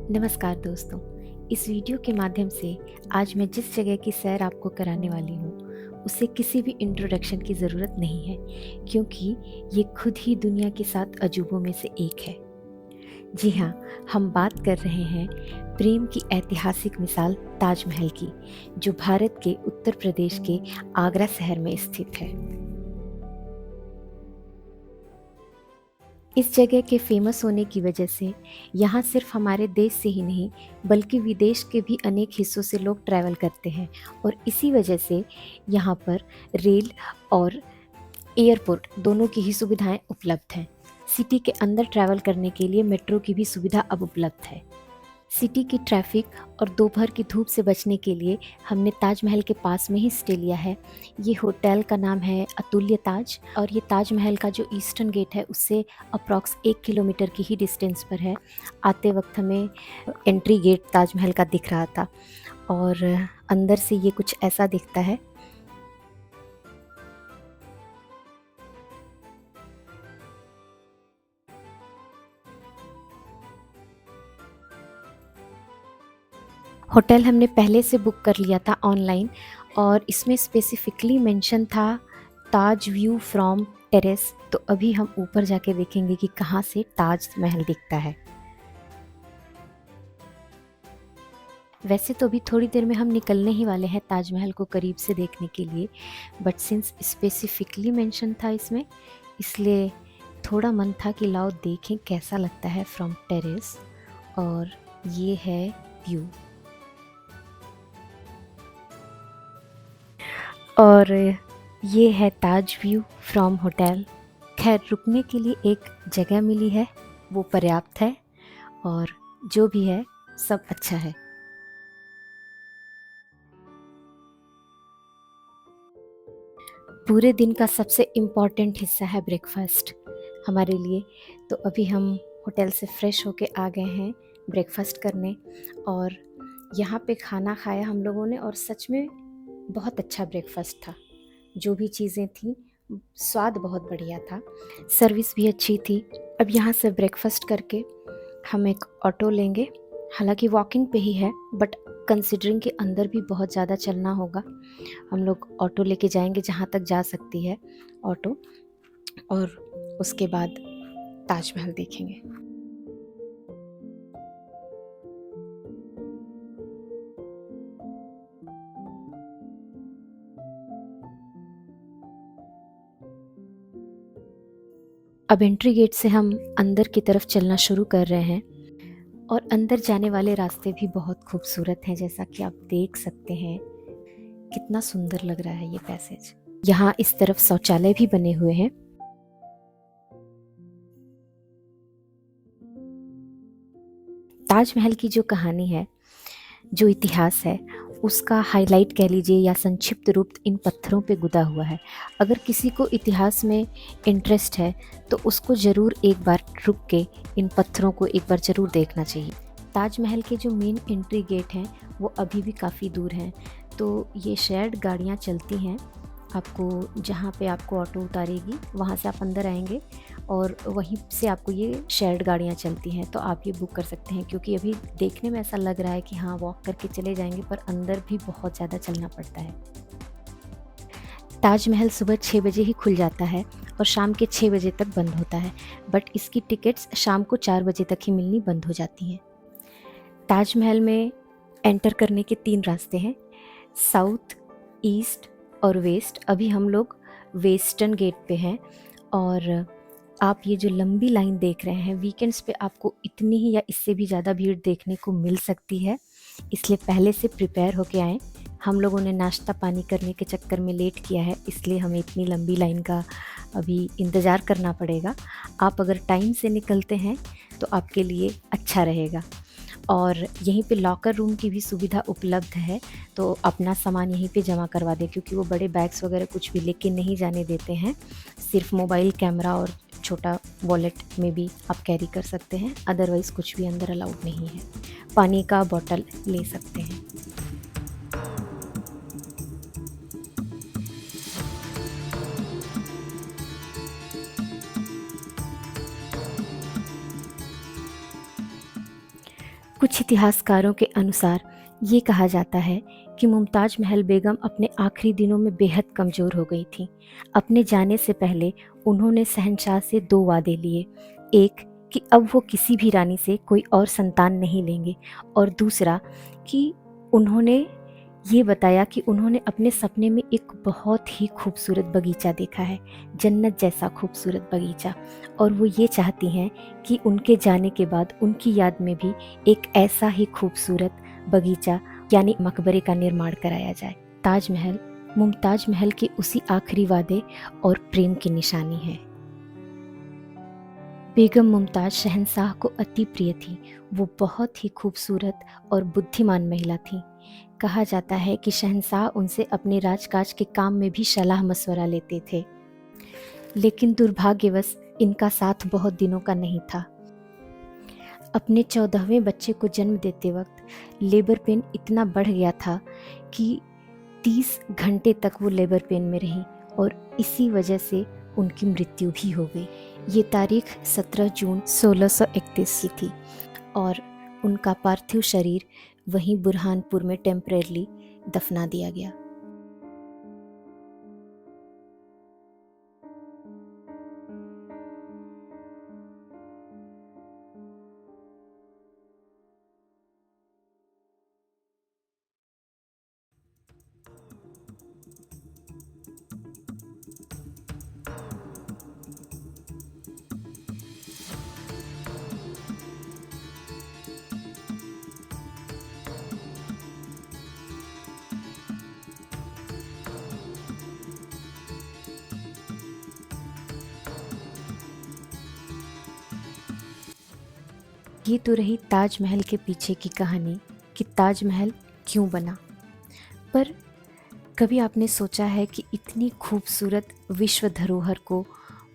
नमस्कार दोस्तों। इस वीडियो के माध्यम से आज मैं जिस जगह की सैर आपको कराने वाली हूँ उसे किसी भी इंट्रोडक्शन की ज़रूरत नहीं है, क्योंकि ये खुद ही दुनिया के 7 अजूबों में से एक है। जी हाँ, हम बात कर रहे हैं प्रेम की ऐतिहासिक मिसाल ताजमहल की, जो भारत के उत्तर प्रदेश के आगरा शहर में स्थित है। इस जगह के फेमस होने की वजह से यहाँ सिर्फ हमारे देश से ही नहीं बल्कि विदेश के भी अनेक हिस्सों से लोग ट्रैवल करते हैं, और इसी वजह से यहाँ पर रेल और एयरपोर्ट दोनों की ही सुविधाएं उपलब्ध हैं। सिटी के अंदर ट्रैवल करने के लिए मेट्रो की भी सुविधा अब उपलब्ध है। सिटी की ट्रैफिक और दोपहर की धूप से बचने के लिए हमने ताजमहल के पास में ही स्टे लिया है। ये होटल का नाम है अतुल्य ताज, और ये ताजमहल का जो ईस्टर्न गेट है उससे अप्रॉक्स 1 किलोमीटर की ही डिस्टेंस पर है। आते वक्त हमें एंट्री गेट ताजमहल का दिख रहा था, और अंदर से ये कुछ ऐसा दिखता है। होटल हमने पहले से बुक कर लिया था ऑनलाइन, और इसमें स्पेसिफिकली मेंशन था ताज व्यू फ्रॉम टेरेस। तो अभी हम ऊपर जाके देखेंगे कि कहाँ से ताज महल दिखता है। वैसे तो अभी थोड़ी देर में हम निकलने ही वाले हैं ताजमहल को करीब से देखने के लिए, बट सिंस स्पेसिफिकली मेंशन था इसमें, इसलिए थोड़ा मन था कि लाओ देखें कैसा लगता है फ्रॉम टेरेस। और ये है व्यू, और ये है ताज व्यू फ्रॉम होटल। खैर, रुकने के लिए एक जगह मिली है, वो पर्याप्त है, और जो भी है सब अच्छा है। पूरे दिन का सबसे इम्पॉर्टेंट हिस्सा है ब्रेकफास्ट हमारे लिए। तो अभी हम होटल से फ्रेश होके आ गए हैं ब्रेकफास्ट करने, और यहाँ पे खाना खाया हम लोगों ने, और सच में बहुत अच्छा ब्रेकफास्ट था। जो भी चीज़ें थी, स्वाद बहुत बढ़िया था, सर्विस भी अच्छी थी। अब यहाँ से ब्रेकफास्ट करके हम एक ऑटो लेंगे। हालांकि वॉकिंग पे ही है, बट कंसिडरिंग के अंदर भी बहुत ज़्यादा चलना होगा, हम लोग ऑटो लेके जाएंगे जहाँ तक जा सकती है ऑटो, और उसके बाद ताजमहल देखेंगे। अब एंट्री गेट से हम अंदर की तरफ चलना शुरू कर रहे हैं, और अंदर जाने वाले रास्ते भी बहुत खूबसूरत हैं, जैसा कि आप देख सकते हैं। कितना सुंदर लग रहा है ये पैसेज। यहाँ इस तरफ शौचालय भी बने हुए हैं। ताजमहल की जो कहानी है, जो इतिहास है, उसका हाईलाइट कह लीजिए या संक्षिप्त रूप इन पत्थरों पे गुदा हुआ है। अगर किसी को इतिहास में इंटरेस्ट है तो उसको ज़रूर एक बार रुक के इन पत्थरों को एक बार ज़रूर देखना चाहिए। ताजमहल के जो मेन एंट्री गेट हैं वो अभी भी काफ़ी दूर हैं, तो ये शेयर्ड गाड़ियाँ चलती हैं। आपको जहाँ पे आपको ऑटो उतारेगी वहाँ से आप अंदर आएंगे, और वहीं से आपको ये शेयर्ड गाड़ियाँ चलती हैं, तो आप ये बुक कर सकते हैं। क्योंकि अभी देखने में ऐसा लग रहा है कि हाँ वॉक करके चले जाएंगे, पर अंदर भी बहुत ज़्यादा चलना पड़ता है। ताजमहल सुबह 6 बजे ही खुल जाता है और शाम के 6 बजे तक बंद होता है, बट इसकी टिकट्स शाम को 4 बजे तक ही मिलनी बंद हो जाती हैं। ताजमहल में एंटर करने के 3 रास्ते हैं, साउथ, ईस्ट और वेस्ट। अभी हम लोग वेस्टर्न गेट पे हैं, और आप ये जो लंबी लाइन देख रहे हैं, वीकेंड्स पे आपको इतनी ही या इससे भी ज़्यादा भीड़ देखने को मिल सकती है, इसलिए पहले से प्रिपेयर होके आएँ। हम लोगों ने नाश्ता पानी करने के चक्कर में लेट किया है, इसलिए हमें इतनी लंबी लाइन का अभी इंतज़ार करना पड़ेगा। आप अगर टाइम से निकलते हैं तो आपके लिए अच्छा रहेगा। और यहीं पे लॉकर रूम की भी सुविधा उपलब्ध है, तो अपना सामान यहीं पे जमा करवा दें, क्योंकि वो बड़े बैग्स वगैरह कुछ भी लेके नहीं जाने देते हैं। सिर्फ मोबाइल कैमरा और छोटा वॉलेट में भी आप कैरी कर सकते हैं, अदरवाइज़ कुछ भी अंदर अलाउड नहीं है। पानी का बॉटल ले सकते हैं। कुछ इतिहासकारों के अनुसार ये कहा जाता है कि मुमताज महल बेगम अपने आखिरी दिनों में बेहद कमज़ोर हो गई थी। अपने जाने से पहले उन्होंने शहंशाह से 2 वादे लिए। एक कि अब वो किसी भी रानी से कोई और संतान नहीं लेंगे, और दूसरा कि उन्होंने ये बताया कि उन्होंने अपने सपने में एक बहुत ही खूबसूरत बगीचा देखा है, जन्नत जैसा खूबसूरत बगीचा, और वो ये चाहती हैं कि उनके जाने के बाद उनकी याद में भी एक ऐसा ही खूबसूरत बगीचा यानी मकबरे का निर्माण कराया जाए। ताजमहल मुमताज महल के उसी आखिरी वादे और प्रेम की निशानी है। बेगम मुमताज शहंशाह को अति प्रिय थी। वो बहुत ही खूबसूरत और बुद्धिमान महिला थी। कहा जाता है कि शहंशाह उनसे अपने राजकाज के काम में भी सलाह मशवरा लेते थे, लेकिन दुर्भाग्यवश इनका साथ बहुत दिनों का नहीं था। अपने 14वें बच्चे को जन्म देते वक्त लेबर पेन इतना बढ़ गया था कि 30 घंटे तक वो लेबर पेन में रही, और इसी वजह से उनकी मृत्यु भी हो गई। ये तारीख 17 जून 1631 की थी, और उनका पार्थिव शरीर वहीं बुरहानपुर में टेम्परेरली दफना दिया गया। ये तो रही ताजमहल के पीछे की कहानी कि ताजमहल क्यों बना। पर कभी आपने सोचा है कि इतनी खूबसूरत विश्व धरोहर को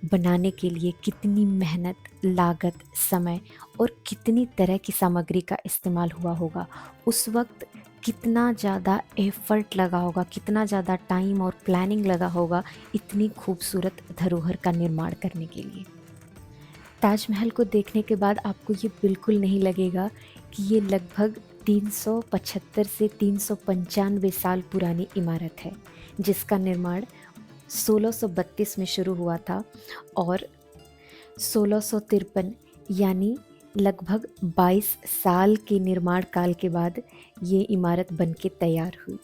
बनाने के लिए कितनी मेहनत, लागत, समय और कितनी तरह की सामग्री का इस्तेमाल हुआ होगा? उस वक्त कितना ज़्यादा एफर्ट लगा होगा, कितना ज़्यादा टाइम और प्लानिंग लगा होगा इतनी खूबसूरत धरोहर का निर्माण करने के लिए। ताजमहल को देखने के बाद आपको ये बिल्कुल नहीं लगेगा कि ये लगभग 375 से 395 साल पुरानी इमारत है, जिसका निर्माण 1632 में शुरू हुआ था और 1653 यानी लगभग 22 साल के निर्माण काल के बाद ये इमारत बनके तैयार हुई,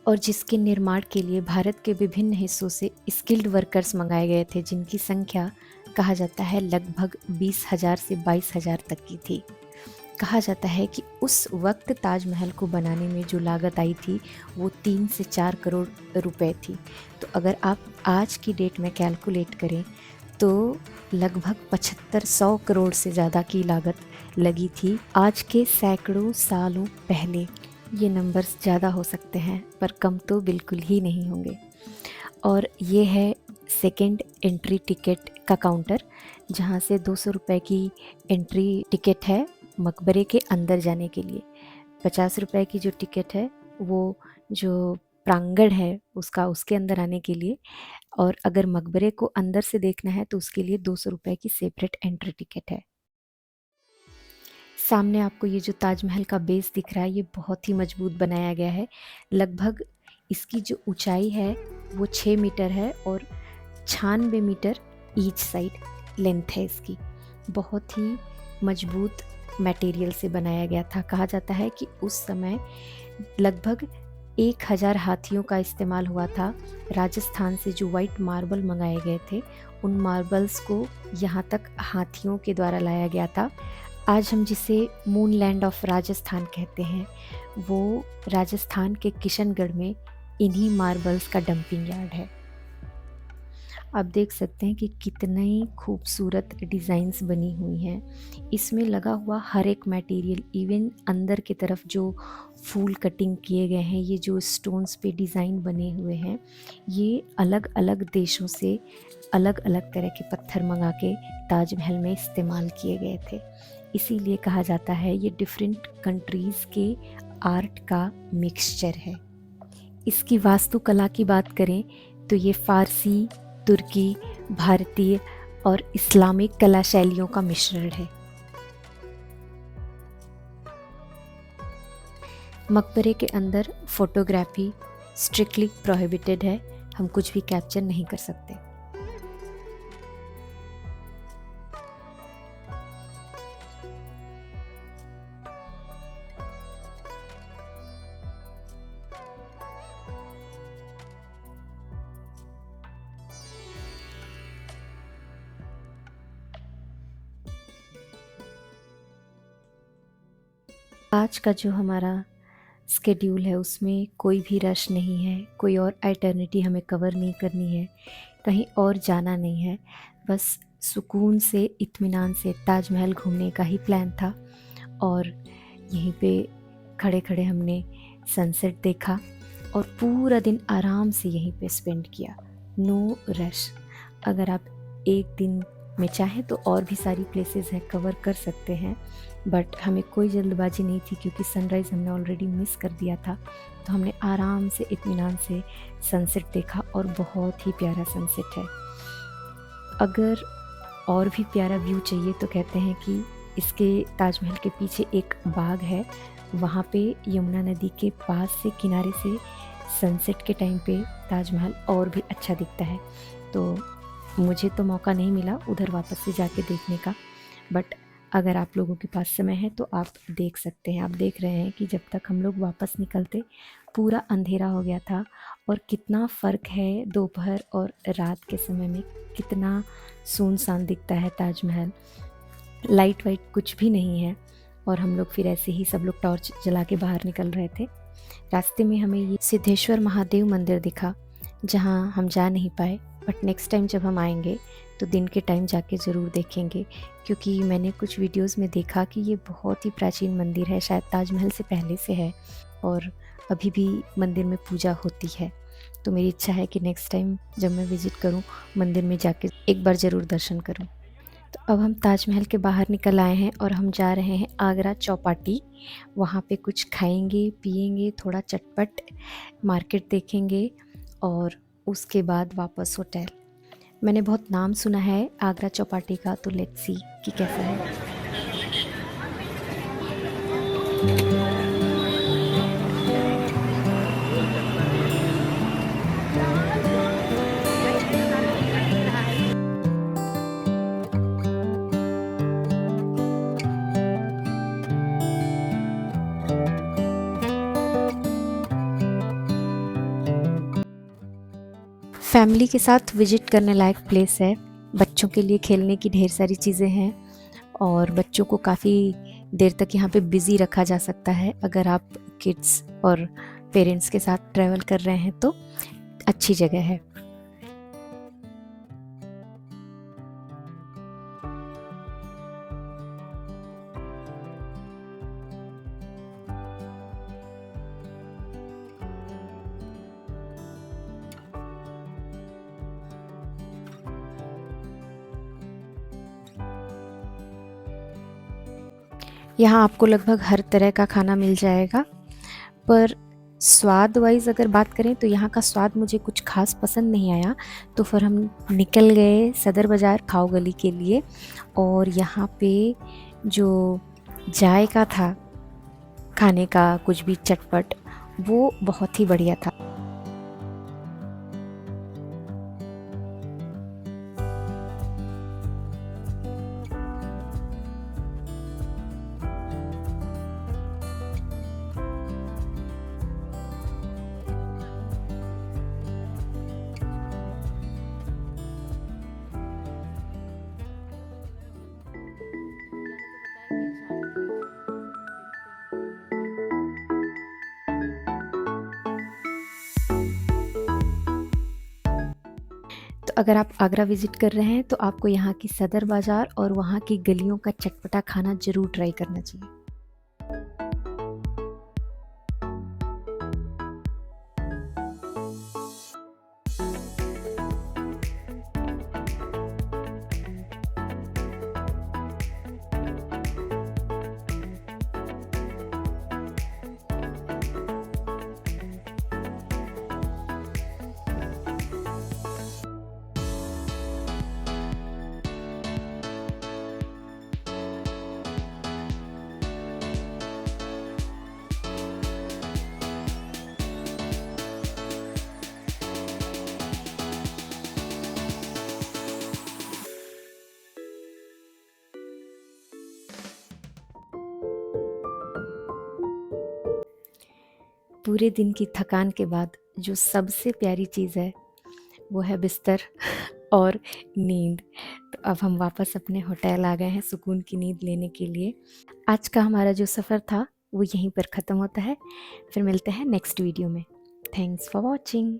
और जिसके निर्माण के लिए भारत के विभिन्न हिस्सों से स्किल्ड वर्कर्स मंगाए गए थे, जिनकी संख्या कहा जाता है लगभग 20,000 से 22,000 तक की थी। कहा जाता है कि उस वक्त ताजमहल को बनाने में जो लागत आई थी वो 3 से 4 करोड़ रुपए थी। तो अगर आप आज की डेट में कैलकुलेट करें तो लगभग 75-100 करोड़ से ज़्यादा की लागत लगी थी आज के सैकड़ों सालों पहले। ये नंबर्स ज़्यादा हो सकते हैं पर कम तो बिल्कुल ही नहीं होंगे। और ये है सेकेंड एंट्री टिकट का काउंटर, जहाँ से 200 रुपये की एंट्री टिकट है मकबरे के अंदर जाने के लिए। 50 रुपये की जो टिकट है वो जो प्रांगण है उसका, उसके अंदर आने के लिए, और अगर मकबरे को अंदर से देखना है तो उसके लिए 200 रुपये की सेपरेट एंट्री टिकट है। सामने आपको ये जो ताजमहल का बेस दिख रहा है ये बहुत ही मजबूत बनाया गया है। लगभग इसकी जो ऊंचाई है वो 6 मीटर है और 96 मीटर ईच साइड लेंथ है इसकी। बहुत ही मजबूत मटेरियल से बनाया गया था। कहा जाता है कि उस समय लगभग 1000 हाथियों का इस्तेमाल हुआ था। राजस्थान से जो वाइट मार्बल मंगाए गए थे उन मार्बल्स को यहाँ तक हाथियों के द्वारा लाया गया था। आज हम जिसे मून लैंड ऑफ राजस्थान कहते हैं वो राजस्थान के किशनगढ़ में इन्हीं मार्बल्स का डंपिंग यार्ड है। आप देख सकते हैं कि कितनी खूबसूरत डिज़ाइंस बनी हुई हैं। इसमें लगा हुआ हर एक मटेरियल, इवन अंदर की तरफ जो फूल कटिंग किए गए हैं, ये जो स्टोन्स पे डिज़ाइन बने हुए हैं, ये अलग अलग देशों से अलग अलग तरह के पत्थर मंगा के ताजमहल में इस्तेमाल किए गए थे। इसीलिए कहा जाता है ये डिफरेंट कंट्रीज़ के आर्ट का मिक्सचर है। इसकी वास्तुकला की बात करें तो ये फ़ारसी, तुर्की, भारतीय और इस्लामिक कला शैलियों का मिश्रण है। मकबरे के अंदर फ़ोटोग्राफी स्ट्रिक्टली प्रोहिबिटेड है, हम कुछ भी कैप्चर नहीं कर सकते। आज का जो हमारा स्केड्यूल है उसमें कोई भी रश नहीं है, कोई और एटर्निटी हमें कवर नहीं करनी है, कहीं और जाना नहीं है, बस सुकून से इत्मीनान से ताजमहल घूमने का ही प्लान था। और यहीं पे खड़े खड़े हमने सनसेट देखा और पूरा दिन आराम से यहीं पे स्पेंड किया, नो रश। अगर आप एक दिन में चाहें तो और भी सारी प्लेसेस हैं, कवर कर सकते हैं, बट हमें कोई जल्दबाजी नहीं थी क्योंकि सनराइज़ हमने ऑलरेडी मिस कर दिया था। तो हमने आराम से इत्मीनान से सनसेट देखा और बहुत ही प्यारा सनसेट है। अगर और भी प्यारा व्यू चाहिए तो कहते हैं कि इसके ताजमहल के पीछे एक बाग है, वहाँ पे यमुना नदी के पास से किनारे से सनसेट के टाइम पे ताजमहल और भी अच्छा दिखता है। तो मुझे तो मौका नहीं मिला उधर वापस से जाके देखने का, बट अगर आप लोगों के पास समय है तो आप देख सकते हैं। आप देख रहे हैं कि जब तक हम लोग वापस निकलते पूरा अंधेरा हो गया था, और कितना फ़र्क है दोपहर और रात के समय में, कितना सुनसान दिखता है ताजमहल। लाइट वाइट कुछ भी नहीं है, और हम लोग फिर ऐसे ही सब लोग टॉर्च जला के बाहर निकल रहे थे। रास्ते में हमें ये सिद्धेश्वर महादेव मंदिर दिखा, जहाँ हम जा नहीं पाए, बट नेक्स्ट टाइम जब हम आएंगे तो दिन के टाइम जाके ज़रूर देखेंगे, क्योंकि मैंने कुछ वीडियोस में देखा कि ये बहुत ही प्राचीन मंदिर है, शायद ताजमहल से पहले से है और अभी भी मंदिर में पूजा होती है। तो मेरी इच्छा है कि नेक्स्ट टाइम जब मैं विज़िट करूं, मंदिर में जाके एक बार ज़रूर दर्शन करूं। तो अब हम ताजमहल के बाहर निकल आए हैं और हम जा रहे हैं आगरा चौपाटी। वहाँ पे कुछ खाएंगे पिएंगे, थोड़ा चटपट, मार्केट देखेंगे और उसके बाद वापस होटल। मैंने बहुत नाम सुना है आगरा चौपाटी का, तो लेट्स सी कि कैसा है। फैमिली के साथ विजिट करने लायक प्लेस है। बच्चों के लिए खेलने की ढेर सारी चीज़ें हैं और बच्चों को काफ़ी देर तक यहाँ पे बिज़ी रखा जा सकता है। अगर आप किड्स और पेरेंट्स के साथ ट्रैवल कर रहे हैं तो अच्छी जगह है। यहाँ आपको लगभग हर तरह का खाना मिल जाएगा, पर स्वाद वाइज अगर बात करें तो यहाँ का स्वाद मुझे कुछ खास पसंद नहीं आया। तो फिर हम निकल गए सदर बाज़ार खाओ गली के लिए, और यहाँ पे जो जायका था खाने का, कुछ भी चटपट, वो बहुत ही बढ़िया था। तो अगर आप आगरा विज़िट कर रहे हैं तो आपको यहाँ की सदर बाज़ार और वहाँ की गलियों का चटपटा खाना ज़रूर ट्राई करना चाहिए। पूरे दिन की थकान के बाद जो सबसे प्यारी चीज़ है वो है बिस्तर और नींद। तो अब हम वापस अपने होटल आ गए हैं सुकून की नींद लेने के लिए। आज का हमारा जो सफ़र था वो यहीं पर ख़त्म होता है। फिर मिलते हैं नेक्स्ट वीडियो में। Thanks for watching.